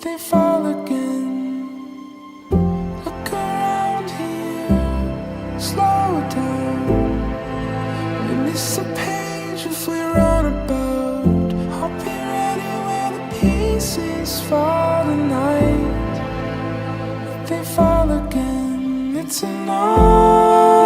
they fall again. Look around here, slow down. We miss a page if we run about. I'll be ready when the pieces fall tonight. If they fall again, it's enough.